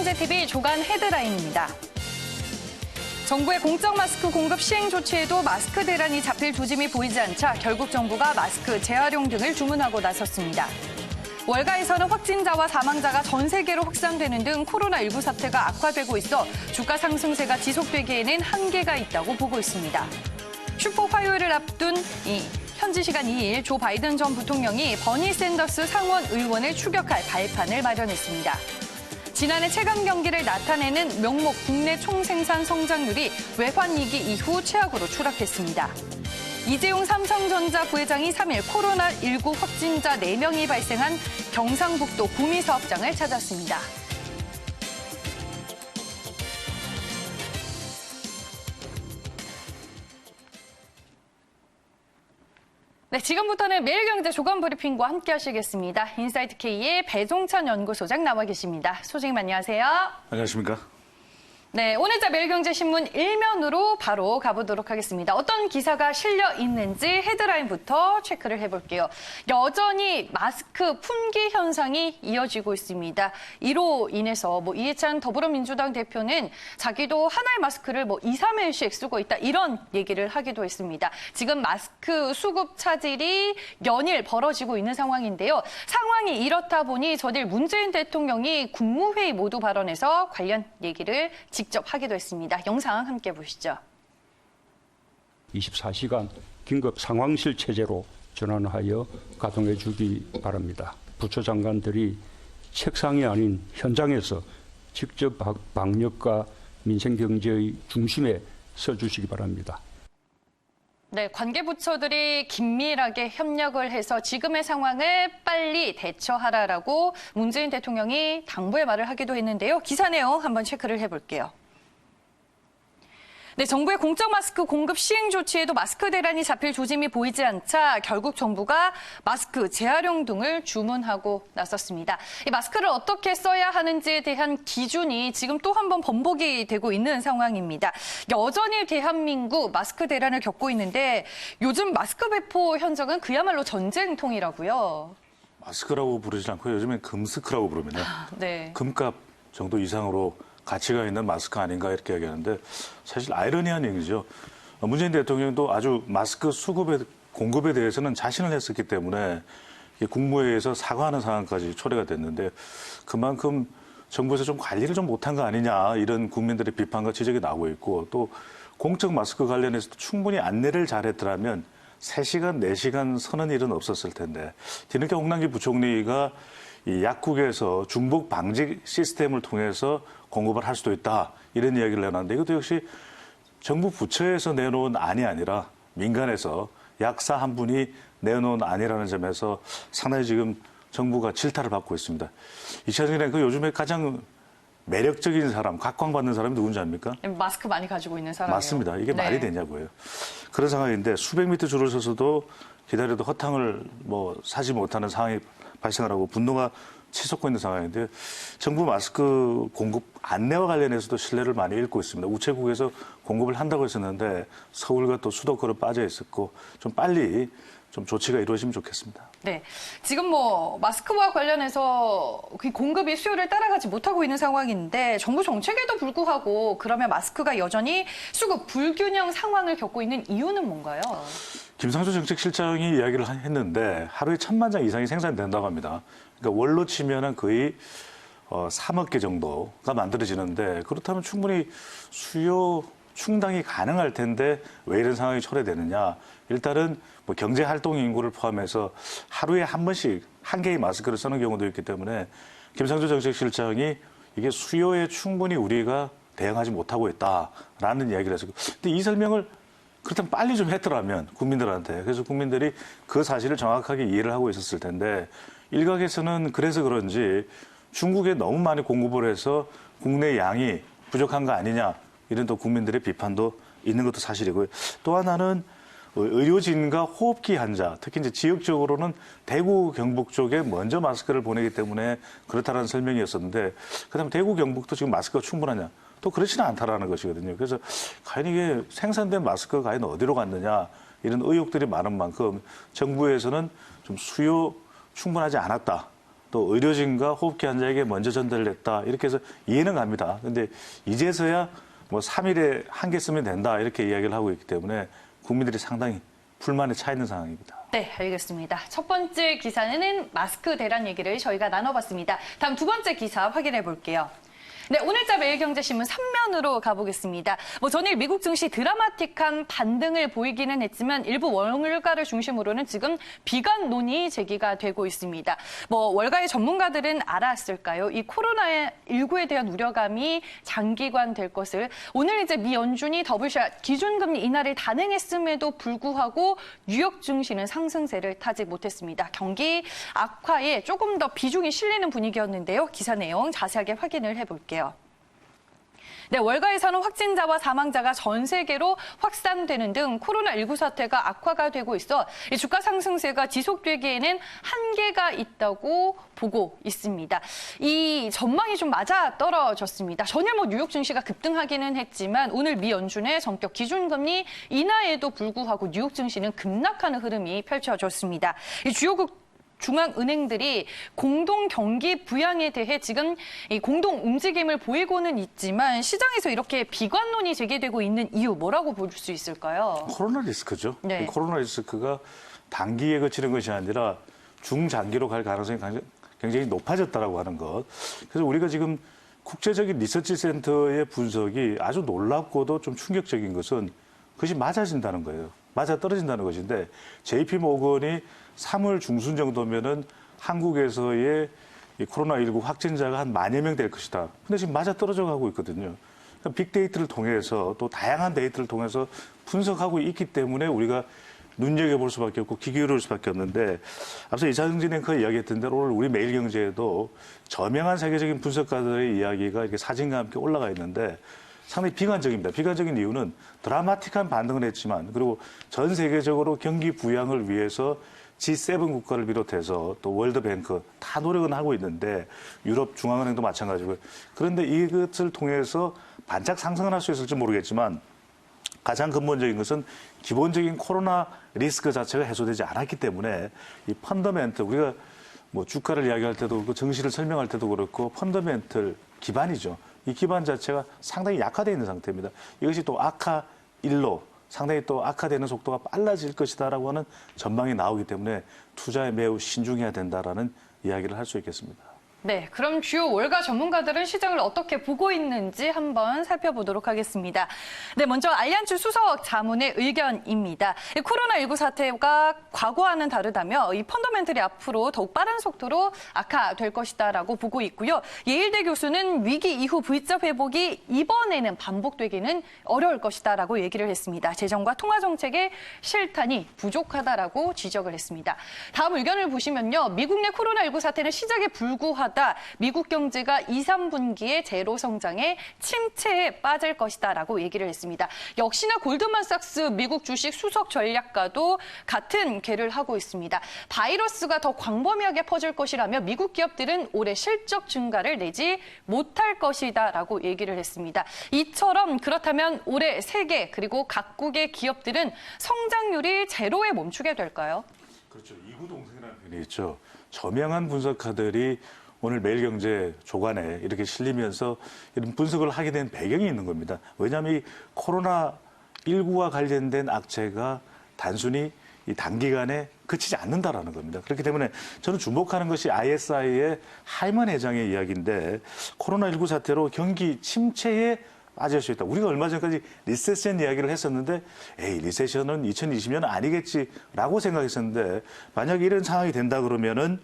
매일경제TV 주간 헤드라인입니다. 정부의 공적 마스크 공급 시행 조치에도 마스크 대란이 잡힐 조짐이 보이지 않자 결국 정부가 마스크 재활용 등을 주문하고 나섰습니다. 월가에서는 확진자와 사망자가 전 세계로 확산되는 등 코로나19 사태가 악화되고 있어 주가 상승세가 지속되기에는 한계가 있다고 보고 있습니다. 슈퍼 화요일을 앞둔 현지 시간 2일 조 바이든 전 부통령이 버니 샌더스 상원 의원을 추격할 발판을 마련했습니다. 지난해 체감 경기를 나타내는 명목 국내 총생산 성장률이 외환위기 이후 최악으로 추락했습니다. 이재용 삼성전자 부회장이 3일 코로나19 확진자 4명이 발생한 경상북도 구미 사업장을 찾았습니다. 네, 지금부터는 매일경제 조간 브리핑과 함께 하시겠습니다. 인사이트K의 배종찬 연구소장 나와 계십니다. 소장님 안녕하세요. 안녕하십니까. 네, 오늘자 매일경제신문 1면으로 바로 가보도록 하겠습니다. 어떤 기사가 실려 있는지 헤드라인부터 체크를 해볼게요. 여전히 마스크 품귀 현상이 이어지고 있습니다. 이로 인해서 이해찬 더불어민주당 대표는 자기도 하나의 마스크를 2, 3일씩 쓰고 있다 이런 얘기를 하기도 했습니다. 지금 마스크 수급 차질이 연일 벌어지고 있는 상황인데요. 상황이 이렇다 보니 저들 문재인 대통령이 국무회의 모두 발언에서 관련 얘기를 직접 하기도 했습니다. 영상 함께 보시죠. 24시간 긴급 상황실 체제로 전환하여 가동해 주기 바랍니다. 부처 장관들이 책상이 아닌 현장에서 직접 방역과 민생경제의 중심에 서주시기 바랍니다. 네, 관계부처들이 긴밀하게 협력을 해서 지금의 상황을 빨리 대처하라라고 문재인 대통령이 당부의 말을 하기도 했는데요. 기사 내용 한번 체크를 해볼게요. 네, 정부의 공적 마스크 공급 시행 조치에도 마스크 대란이 잡힐 조짐이 보이지 않자 결국 정부가 마스크 재활용 등을 주문하고 나섰습니다. 이 마스크를 어떻게 써야 하는지에 대한 기준이 지금 또 한 번 번복이 되고 있는 상황입니다. 여전히 대한민국 마스크 대란을 겪고 있는데 요즘 마스크 배포 현장은 그야말로 전쟁통이라고요. 마스크라고 부르지 않고 요즘엔 금스크라고 부르면요. 네. 금값 정도 이상으로 가치가 있는 마스크 아닌가 이렇게 얘기하는데 사실 아이러니한 얘기죠. 문재인 대통령도 아주 마스크 공급에 대해서는 자신을 했었기 때문에 국무회의에서 사과하는 상황까지 초래가 됐는데 그만큼 정부에서 좀 관리를 좀 못한 거 아니냐 이런 국민들의 비판과 지적이 나오고 있고 또 공적 마스크 관련해서도 충분히 안내를 잘했더라면 3시간, 4시간 서는 일은 없었을 텐데 뒤늦게 홍남기 부총리가 이 약국에서 중복 방지 시스템을 통해서 공급을 할 수도 있다 이런 이야기를 해놨는데 이것도 역시 정부 부처에서 내놓은 안이 아니라 민간에서 약사 한 분이 내놓은 안이라는 점에서 상당히 지금 정부가 질타를 받고 있습니다. 이차전에 요즘에 가장 매력적인 사람, 각광받는 사람이 누군지 압니까? 마스크 많이 가지고 있는 사람이요. 맞습니다. 이게 네. 말이 되냐고요. 그런 상황인데 수백 미터 줄을 서서도 기다려도 허탕을 사지 못하는 상황이 발생을 하고 분노가 치솟고 있는 상황인데 정부 마스크 공급 안내와 관련해서도 신뢰를 많이 잃고 있습니다. 우체국에서 공급을 한다고 했었는데 서울과 또 수도권으로 빠져 있었고 좀 빨리 좀 조치가 이루어지면 좋겠습니다. 네, 지금 마스크와 관련해서 그 공급이 수요를 따라가지 못하고 있는 상황인데 정부 정책에도 불구하고 그러면 마스크가 여전히 수급 불균형 상황을 겪고 있는 이유는 뭔가요? 김상조 정책실장이 이야기를 했는데 하루에 1,000만 장 이상이 생산된다고 합니다. 그러니까 월로 치면은 거의 3억 개 정도가 만들어지는데 그렇다면 충분히 수요 충당이 가능할 텐데 왜 이런 상황이 초래되느냐. 일단은 경제활동 인구를 포함해서 하루에 한 번씩 한 개의 마스크를 쓰는 경우도 있기 때문에 김상조 정책실장이 이게 수요에 충분히 우리가 대응하지 못하고 있다라는 이야기를 했어요. 근데 이 설명을 그렇다면 빨리 좀 했더라면 국민들한테. 그래서 국민들이 그 사실을 정확하게 이해를 하고 있었을 텐데 일각에서는 그래서 그런지 중국에 너무 많이 공급을 해서 국내 양이 부족한 거 아니냐 이런 또 국민들의 비판도 있는 것도 사실이고요. 또 하나는 의료진과 호흡기 환자, 특히 이제 지역적으로는 대구, 경북 쪽에 먼저 마스크를 보내기 때문에 그렇다는 설명이었었는데 그다음에 대구, 경북도 지금 마스크가 충분하냐? 또 그렇지는 않다라는 것이거든요. 그래서 과연 이게 생산된 마스크가 과연 어디로 갔느냐 이런 의혹들이 많은 만큼 정부에서는 좀 수요 충분하지 않았다. 또 의료진과 호흡기 환자에게 먼저 전달됐다. 이렇게 해서 이해는 갑니다. 근데 이제서야 뭐 3일에 한 개 쓰면 된다. 이렇게 이야기를 하고 있기 때문에 국민들이 상당히 불만에 차 있는 상황입니다. 네, 알겠습니다. 첫 번째 기사는 마스크 대란 얘기를 저희가 나눠봤습니다. 다음 두 번째 기사 확인해 볼게요. 네, 오늘자 매일경제신문 3면으로 가보겠습니다. 전일 미국 증시 드라마틱한 반등을 보이기는 했지만 일부 월가를 중심으로는 지금 비관론이 제기가 되고 있습니다. 월가의 전문가들은 알았을까요? 이 코로나19에 대한 우려감이 장기화될 것을. 오늘 이제 미 연준이 더블샷 기준금리 인하를 단행했음에도 불구하고 뉴욕 증시는 상승세를 타지 못했습니다. 경기 악화에 조금 더 비중이 실리는 분위기였는데요. 기사 내용 자세하게 확인을 해볼게요. 네, 월가에서는 확진자와 사망자가 전 세계로 확산되는 등 코로나19 사태가 악화가 되고 있어 이 주가 상승세가 지속되기에는 한계가 있다고 보고 있습니다. 이 전망이 좀 맞아 떨어졌습니다. 전일 뉴욕 증시가 급등하기는 했지만 오늘 미 연준의 전격 기준금리 인하에도 불구하고 뉴욕 증시는 급락하는 흐름이 펼쳐졌습니다. 이 주요국 중앙은행들이 공동 경기 부양에 대해 지금 이 공동 움직임을 보이고는 있지만 시장에서 이렇게 비관론이 제기되고 있는 이유 뭐라고 볼 수 있을까요? 코로나 리스크죠. 네. 이 코로나 리스크가 단기에 그치는 것이 아니라 중장기로 갈 가능성이 굉장히 높아졌다라고 하는 것. 그래서 우리가 지금 국제적인 리서치 센터의 분석이 아주 놀랍고도 좀 충격적인 것은 그것이 맞아진다는 거예요. 맞아 떨어진다는 것인데 JP 모건이 3월 중순 정도면은 한국에서의 이 코로나19 확진자가 한 10,000여 명 될 것이다. 근데 지금 맞아 떨어져 가고 있거든요. 그러니까 빅데이터를 통해서 또 다양한 데이터를 통해서 분석하고 있기 때문에 우리가 눈여겨볼 수밖에 없고 귀 기울일 수밖에 없는데 앞서 이창진 앵커가 이야기했던 대로 오늘 우리 매일경제에도 저명한 세계적인 분석가들의 이야기가 이렇게 사진과 함께 올라가 있는데 상당히 비관적입니다. 비관적인 이유는 드라마틱한 반등을 했지만 그리고 전 세계적으로 경기 부양을 위해서 G7 국가를 비롯해서 또 월드뱅크 다 노력은 하고 있는데 유럽 중앙은행도 마찬가지고요. 그런데 이것을 통해서 반짝 상승을 할 수 있을지 모르겠지만 가장 근본적인 것은 기본적인 코로나 리스크 자체가 해소되지 않았기 때문에 이 펀더멘트 우리가 주가를 이야기할 때도 그렇고 증시를 설명할 때도 그렇고 펀더멘트 기반이죠. 이 기반 자체가 상당히 약화되어 있는 상태입니다. 이것이 또 악화일로 상당히 또 악화되는 속도가 빨라질 것이다라고 하는 전망이 나오기 때문에 투자에 매우 신중해야 된다라는 이야기를 할 수 있겠습니다. 네, 그럼 주요 월가 전문가들은 시장을 어떻게 보고 있는지 한번 살펴보도록 하겠습니다. 네, 먼저 알리안츠 수석 자문의 의견입니다. 코로나19 사태가 과거와는 다르다며 이 펀더멘털이 앞으로 더욱 빠른 속도로 악화될 것이다라고 보고 있고요. 예일대 교수는 위기 이후 V자 회복이 이번에는 반복되기는 어려울 것이다라고 얘기를 했습니다. 재정과 통화 정책의 실탄이 부족하다라고 지적을 했습니다. 다음 의견을 보시면요. 미국 내 코로나19 사태는 시작에 불구하다. 미국 경제가 2, 3분기에 제로 성장에 침체에 빠질 것이다라고 얘기를 했습니다. 역시나 골드만삭스 미국 주식 수석 전략가도 같은 궤를 하고 있습니다. 바이러스가 더 광범위하게 퍼질 것이라며 미국 기업들은 올해 실적 증가를 내지 못할 것이다라고 얘기를 했습니다. 이처럼 그렇다면 올해 세계 그리고 각국의 기업들은 성장률이 제로에 멈추게 될까요? 그렇죠. 이구동성이라는 표현이 있죠. 저명한 분석가들이 오늘 매일경제 조간에 이렇게 실리면서 이런 분석을 하게 된 배경이 있는 겁니다. 왜냐하면 이 코로나19와 관련된 악재가 단순히 이 단기간에 그치지 않는다라는 겁니다. 그렇기 때문에 저는 주목하는 것이 ISI의 하이먼 회장의 이야기인데 코로나19 사태로 경기 침체에 빠질 수 있다. 우리가 얼마 전까지 리세션 이야기를 했었는데 리세션은 2020년 아니겠지라고 생각했었는데 만약에 이런 상황이 된다 그러면은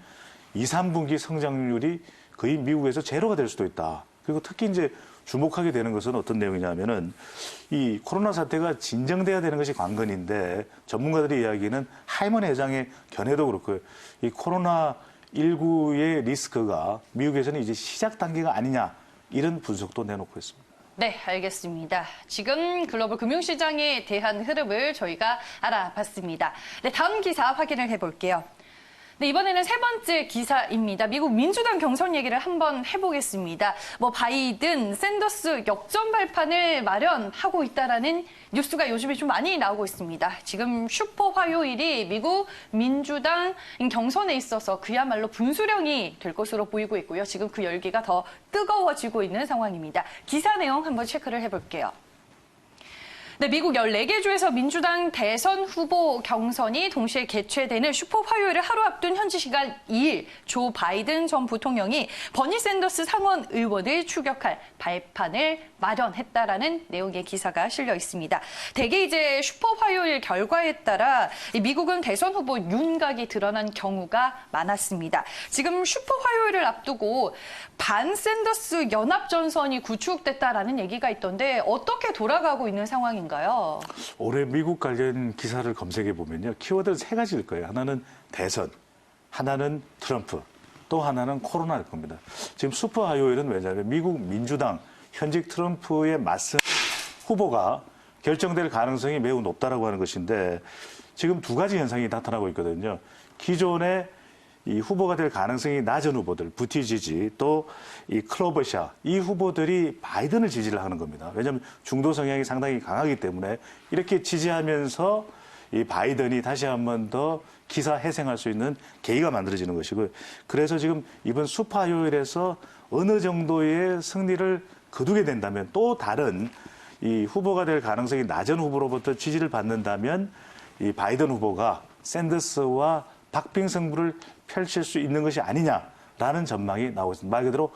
2, 3분기 성장률이 거의 미국에서 제로가 될 수도 있다. 그리고 특히 이제 주목하게 되는 것은 어떤 내용이냐면은 이 코로나 사태가 진정돼야 되는 것이 관건인데 전문가들의 이야기는 하이먼 회장의 견해도 그렇고요. 이 코로나19의 리스크가 미국에서는 이제 시작 단계가 아니냐 이런 분석도 내놓고 있습니다. 네, 알겠습니다. 지금 글로벌 금융시장에 대한 흐름을 저희가 알아봤습니다. 네, 다음 기사 확인을 해볼게요. 네, 이번에는 세 번째 기사입니다. 미국 민주당 경선 얘기를 한번 해보겠습니다. 바이든, 샌더스 역전 발판을 마련하고 있다라는 뉴스가 요즘에 좀 많이 나오고 있습니다. 지금 슈퍼 화요일이 미국 민주당 경선에 있어서 그야말로 분수령이 될 것으로 보이고 있고요. 지금 그 열기가 더 뜨거워지고 있는 상황입니다. 기사 내용 한번 체크를 해볼게요. 네, 미국 14개 주에서 민주당 대선 후보 경선이 동시에 개최되는 슈퍼 화요일을 하루 앞둔 현지 시간 2일 조 바이든 전 부통령이 버니 샌더스 상원 의원을 추격할 발판을 마련했다라는 내용의 기사가 실려 있습니다. 대개 이제 슈퍼 화요일 결과에 따라 미국은 대선 후보 윤곽이 드러난 경우가 많았습니다. 지금 슈퍼 화요일을 앞두고 반 샌더스 연합 전선이 구축됐다라는 얘기가 있던데 어떻게 돌아가고 있는 상황인가요? 올해 미국 관련 기사를 검색해 보면요. 키워드는 세 가지일 거예요. 하나는 대선, 하나는 트럼프, 또 하나는 코로나일 겁니다. 지금 슈퍼 화요일은 왜냐하면 미국 민주당 현직 트럼프의 맞선 후보가 결정될 가능성이 매우 높다라고 하는 것인데 지금 두 가지 현상이 나타나고 있거든요. 기존에 이 후보가 될 가능성이 낮은 후보들, 부티지지, 또 이 클로버샤, 이 후보들이 바이든을 지지를 하는 겁니다. 왜냐하면 중도 성향이 상당히 강하기 때문에 이렇게 지지하면서 이 바이든이 다시 한 번 더 기사 회생할 수 있는 계기가 만들어지는 것이고요. 그래서 지금 이번 슈퍼 화요일에서 어느 정도의 승리를 거두게 된다면 또 다른 이 후보가 될 가능성이 낮은 후보로부터 지지를 받는다면 이 바이든 후보가 샌더스와 박빙 승부를 펼칠 수 있는 것이 아니냐라는 전망이 나오고 있습니다. 말 그대로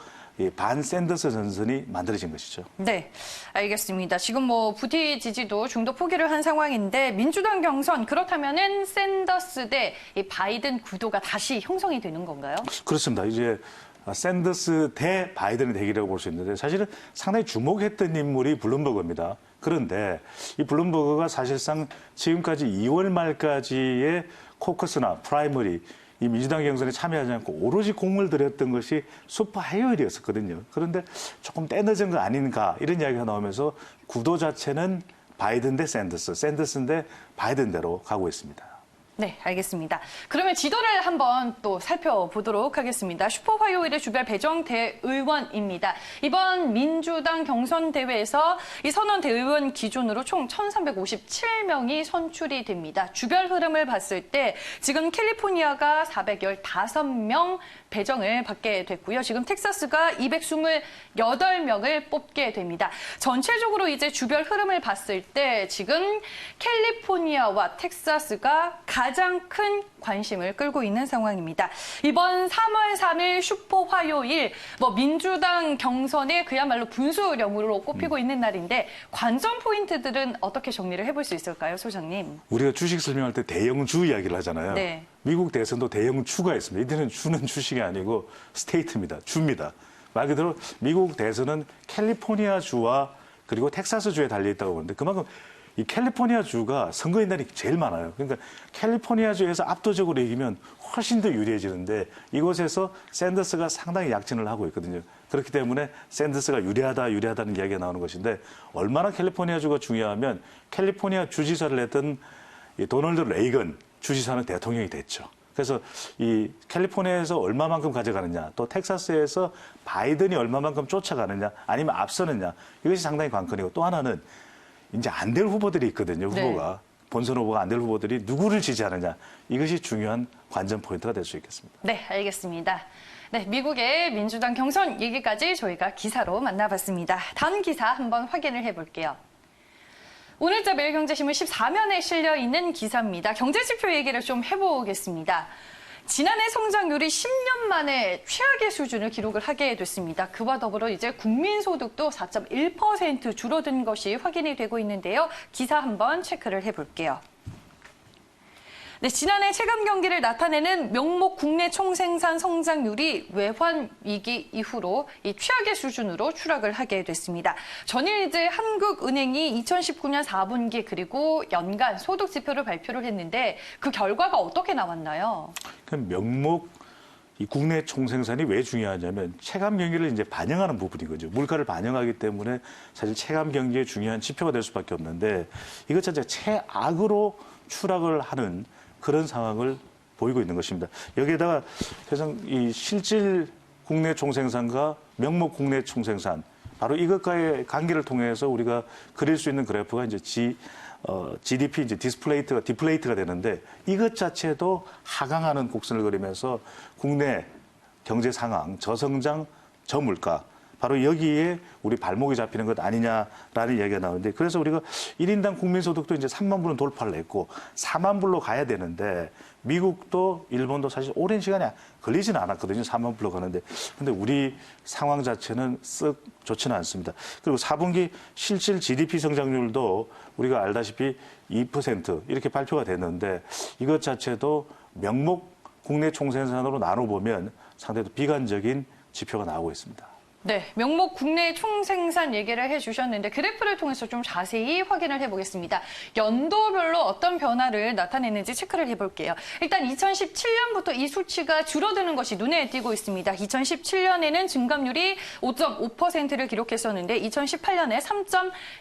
반 샌더스 전선이 만들어진 것이죠. 네, 알겠습니다. 지금 부티 지지도 중도 포기를 한 상황인데 민주당 경선 그렇다면은 샌더스 대 바이든 구도가 다시 형성이 되는 건가요? 그렇습니다. 이제 샌더스 대 바이든의 대결이라고 볼 수 있는데 사실은 상당히 주목했던 인물이 블룸버그입니다. 그런데 이 블룸버그가 사실상 지금까지 2월 말까지의 코커스나 프라이머리 이 민주당 경선에 참여하지 않고 오로지 공을 들였던 것이 슈퍼 화요일이었었거든요. 그런데 조금 때늦은 거 아닌가 이런 이야기가 나오면서 구도 자체는 바이든 대 샌더스, 샌더스 대 바이든대로 가고 있습니다. 네, 알겠습니다. 그러면 지도를 한번 또 살펴보도록 하겠습니다. 슈퍼 화요일의 주별 배정 대의원입니다. 이번 민주당 경선 대회에서 이 선언 대의원 기준으로 총 1,357명이 선출이 됩니다. 주별 흐름을 봤을 때 지금 캘리포니아가 415명 배정을 받게 됐고요. 지금 텍사스가 228명을 뽑게 됩니다. 전체적으로 이제 주별 흐름을 봤을 때 지금 캘리포니아와 텍사스가 가장 큰 관심을 끌고 있는 상황입니다. 이번 3월 3일 슈퍼 화요일 민주당 경선에 그야말로 분수령으로 꼽히고 있는 날인데 관전 포인트들은 어떻게 정리를 해볼 수 있을까요, 소장님? 우리가 주식 설명할 때 대형주 이야기를 하잖아요. 네. 미국 대선도 대형주가 있습니다. 이들은 주는 주식이 아니고 스테이트입니다. 주입니다. 말 그대로 미국 대선은 캘리포니아 주와 그리고 텍사스 주에 달려 있다고 보는데 그만큼 이 캘리포니아 주가 선거인 날이 제일 많아요. 그러니까 캘리포니아 주에서 압도적으로 이기면 훨씬 더 유리해지는데 이곳에서 샌더스가 상당히 약진을 하고 있거든요. 그렇기 때문에 샌더스가 유리하다는 이야기가 나오는 것인데 얼마나 캘리포니아 주가 중요하면 캘리포니아 주지사를 했던 이 도널드 레이건 주지사는 대통령이 됐죠. 그래서 이 캘리포니아에서 얼마만큼 가져가느냐, 또 텍사스에서 바이든이 얼마만큼 쫓아가느냐, 아니면 앞서느냐, 이것이 상당히 관건이고 또 하나는 이제 안 될 후보들이 있거든요. 후보가. 네. 본선 후보가 안 될 후보들이 누구를 지지하느냐, 이것이 중요한 관전 포인트가 될 수 있겠습니다. 네, 알겠습니다. 네, 미국의 민주당 경선 얘기까지 저희가 기사로 만나봤습니다. 다음 기사 한번 확인을 해볼게요. 오늘자 매일경제신문 14면에 실려 있는 기사입니다. 경제지표 얘기를 좀 해보겠습니다. 지난해 성장률이 10년 만에 최악의 수준을 기록을 하게 됐습니다. 그와 더불어 이제 국민소득도 4.1% 줄어든 것이 확인이 되고 있는데요. 기사 한번 체크를 해볼게요. 네, 지난해 체감 경기를 나타내는 명목 국내 총생산 성장률이 외환 위기 이후로 이 최악의 수준으로 추락을 하게 됐습니다. 전일 이제 한국은행이 2019년 4분기 그리고 연간 소득 지표를 발표를 했는데 그 결과가 어떻게 나왔나요? 명목 이 국내 총생산이 왜 중요하냐면 체감 경기를 이제 반영하는 부분인 거죠. 물가를 반영하기 때문에 사실 체감 경기의 중요한 지표가 될 수밖에 없는데 이것 자체가 최악으로 추락을 하는 그런 상황을 보이고 있는 것입니다. 여기에다가 그래서 이 실질 국내 총생산과 명목 국내 총생산 바로 이것과의 관계를 통해서 우리가 그릴 수 있는 그래프가 이제 GDP 이제 디플레이트가 되는데 이것 자체도 하강하는 곡선을 그리면서 국내 경제 상황, 저성장, 저물가 바로 여기에 우리 발목이 잡히는 것 아니냐라는 얘기가 나오는데 그래서 우리가 1인당 국민소득도 이제 3만 불은 돌파를 했고 4만 불로 가야 되는데 미국도 일본도 사실 오랜 시간이 걸리지는 않았거든요. 4만 불로 가는데. 근데 우리 상황 자체는 쓱 좋지는 않습니다. 그리고 4분기 실질 GDP 성장률도 우리가 알다시피 2% 이렇게 발표가 됐는데 이것 자체도 명목 국내 총생산으로 나눠보면 상당히 비관적인 지표가 나오고 있습니다. 네, 명목 국내 총생산 얘기를 해주셨는데 그래프를 통해서 좀 자세히 확인을 해보겠습니다. 연도별로 어떤 변화를 나타내는지 체크를 해볼게요. 일단 2017년부터 이 수치가 줄어드는 것이 눈에 띄고 있습니다. 2017년에는 증감률이 5.5%를 기록했었는데 2018년에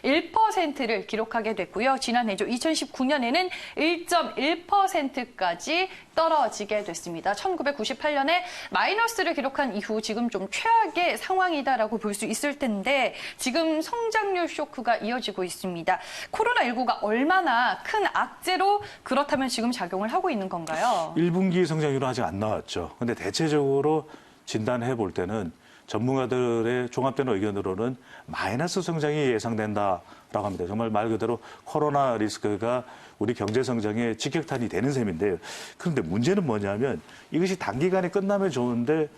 3.1%를 기록하게 됐고요. 지난해죠. 2019년에는 1.1%까지 떨어지게 됐습니다. 1998년에 마이너스를 기록한 이후 지금 좀 최악의 상황이다라고 볼 수 있을 텐데 지금 성장률 쇼크가 이어지고 있습니다. 코로나19가 얼마나 큰 악재로 그렇다면 지금 작용을 하고 있는 건가요? 1분기 성장률은 아직 안 나왔죠. 근데 대체적으로 진단해 볼 때는 전문가들의 종합된 의견으로는 마이너스 성장이 예상된다라고 합니다. 정말 말 그대로 코로나 리스크가 우리 경제 성장에 직격탄이 되는 셈인데요. 그런데 문제는 뭐냐면 이것이 단기간에 끝나면 좋은데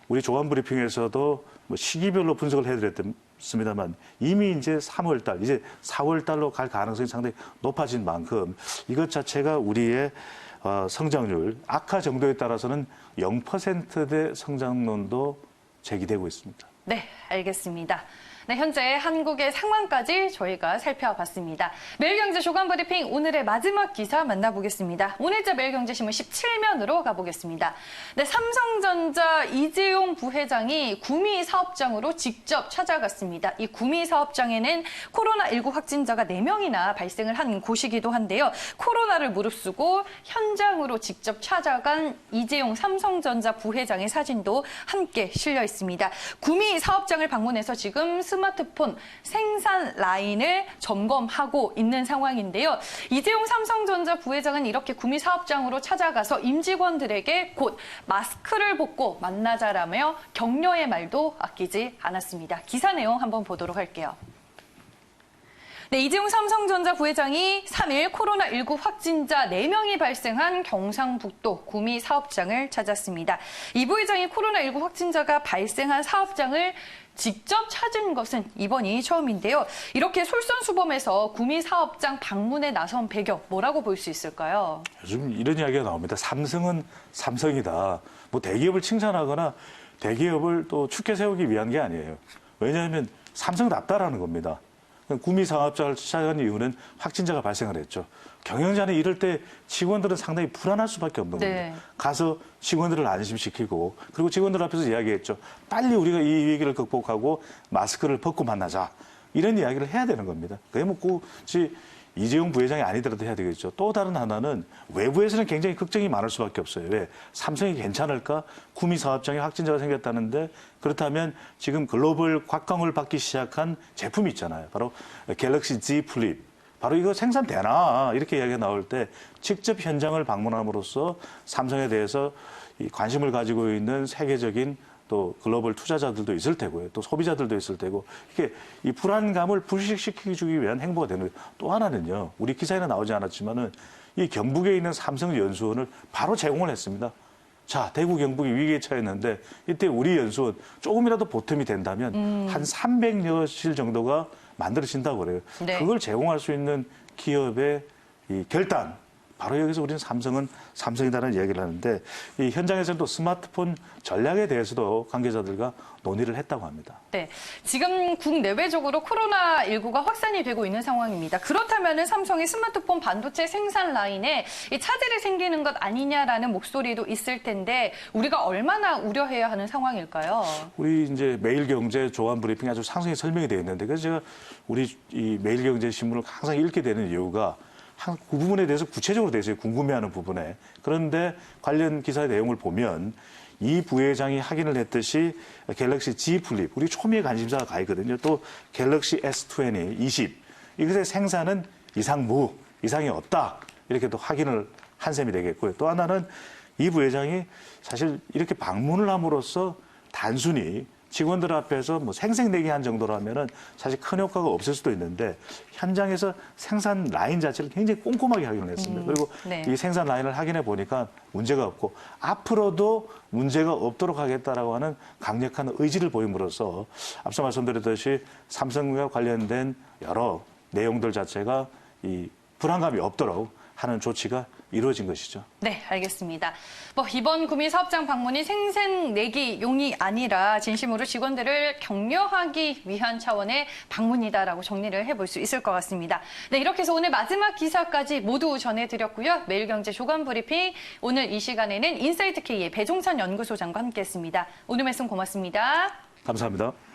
우리 조간 브리핑에서도 뭐 시기별로 분석을 해드렸습니다만 이미 이제 3월 달, 이제 4월 달로 갈 가능성이 상당히 높아진 만큼 이것 자체가 우리의 성장률 악화 정도에 따라서는 0%대 성장론도 제기되고 있습니다. 네, 알겠습니다. 네, 현재 한국의 상황까지 저희가 살펴봤습니다. 매일경제 조간브리핑 오늘의 마지막 기사 만나보겠습니다. 오늘자 매일경제신문 17면으로 가보겠습니다. 네, 삼성전자 이재용 부회장이 구미 사업장으로 직접 찾아갔습니다. 이 구미 사업장에는 코로나19 확진자가 4명이나 발생을 한 곳이기도 한데요. 코로나를 무릅쓰고 현장으로 직접 찾아간 이재용 삼성전자 부회장의 사진도 함께 실려 있습니다. 구미 사업장을 방문해서 지금 스마트폰 생산 라인을 점검하고 있는 상황인데요. 이재용 삼성전자 부회장은 이렇게 구미 사업장으로 찾아가서 임직원들에게 곧 마스크를 벗고 만나자라며 격려의 말도 아끼지 않았습니다. 기사 내용 한번 보도록 할게요. 네, 이재용 삼성전자 부회장이 3일 코로나19 확진자 4명이 발생한 경상북도 구미 사업장을 찾았습니다. 이 부회장이 코로나19 확진자가 발생한 사업장을 직접 찾은 것은 이번이 처음인데요. 이렇게 솔선수범해서 구미 사업장 방문에 나선 배경 뭐라고 볼 수 있을까요? 요즘 이런 이야기가 나옵니다. 삼성은 삼성이다. 뭐 대기업을 칭찬하거나 대기업을 또 축켜 세우기 위한 게 아니에요. 왜냐하면 삼성답다라는 겁니다. 구미 사업장을 시작한 이유는 확진자가 발생을 했죠. 경영자는 이럴 때 직원들은 상당히 불안할 수밖에 없는 겁니다. 네. 가서 직원들을 안심시키고 그리고 직원들 앞에서 이야기했죠. 빨리 우리가 이 위기를 극복하고 마스크를 벗고 만나자. 이런 이야기를 해야 되는 겁니다. 그게 뭐 굳이 이재용 부회장이 아니더라도 해야 되겠죠. 또 다른 하나는 외부에서는 굉장히 걱정이 많을 수밖에 없어요. 왜? 삼성이 괜찮을까? 구미 사업장에 확진자가 생겼다는데 그렇다면 지금 글로벌 곽광을 받기 시작한 제품이 있잖아요. 바로 갤럭시 Z 플립. 바로 이거 생산되나? 이렇게 이야기가 나올 때 직접 현장을 방문함으로써 삼성에 대해서 이 관심을 가지고 있는 세계적인 또 글로벌 투자자들도 있을 테고요. 또 소비자들도 있을 테고 이렇게 이 불안감을 불식시키기 위한 행보가 되는 거예요. 또 하나는요. 우리 기사에는 나오지 않았지만은 이 경북에 있는 삼성 연수원을 바로 제공을 했습니다. 자, 대구 경북이 위기에 처했는데 이때 우리 연수원 조금이라도 보탬이 된다면 한 300여실 정도가 만들어진다고 그래요. 네. 그걸 제공할 수 있는 기업의 이 결단. 바로 여기서 우리는 삼성은 삼성이다라는 이야기를 하는데 이 현장에서는 또 스마트폰 전략에 대해서도 관계자들과 논의를 했다고 합니다. 네, 지금 국내외적으로 코로나19가 확산이 되고 있는 상황입니다. 그렇다면 삼성의 스마트폰 반도체 생산 라인에 이 차질이 생기는 것 아니냐라는 목소리도 있을 텐데 우리가 얼마나 우려해야 하는 상황일까요? 우리 이제 매일경제 조간 브리핑 아주 상세히 설명이 되어 있는데 그래서 제가 우리 이 매일경제 신문을 항상 읽게 되는 이유가 그 부분에 대해서 구체적으로 대해서 궁금해하는 부분에. 그런데 관련 기사의 내용을 보면 이 부회장이 확인을 했듯이 갤럭시 Z 플립, 우리 초미의 관심사가 가 있거든요. 또 갤럭시 S20, 20 이것의 생산은 이상이 없다. 이렇게 또 확인을 한 셈이 되겠고요. 또 하나는 이 부회장이 사실 이렇게 방문을 함으로써 단순히 직원들 앞에서 뭐 생색내기 한 정도라면은 사실 큰 효과가 없을 수도 있는데 현장에서 생산 라인 자체를 굉장히 꼼꼼하게 확인을 했습니다. 그리고 네. 이 생산 라인을 확인해 보니까 문제가 없고 앞으로도 문제가 없도록 하겠다라고 하는 강력한 의지를 보임으로써 앞서 말씀드렸듯이 삼성과 관련된 여러 내용들 자체가 이 불안감이 없도록 하는 조치가 이루어진 것이죠. 네, 알겠습니다. 이번 구미 사업장 방문이 생색내기용이 아니라 진심으로 직원들을 격려하기 위한 차원의 방문이다라고 정리를 해볼 수 있을 것 같습니다. 네, 이렇게 해서 오늘 마지막 기사까지 모두 전해드렸고요. 매일경제 조간 브리핑, 오늘 이 시간에는 인사이트K의 배종찬 연구소장과 함께했습니다. 오늘 말씀 고맙습니다. 감사합니다.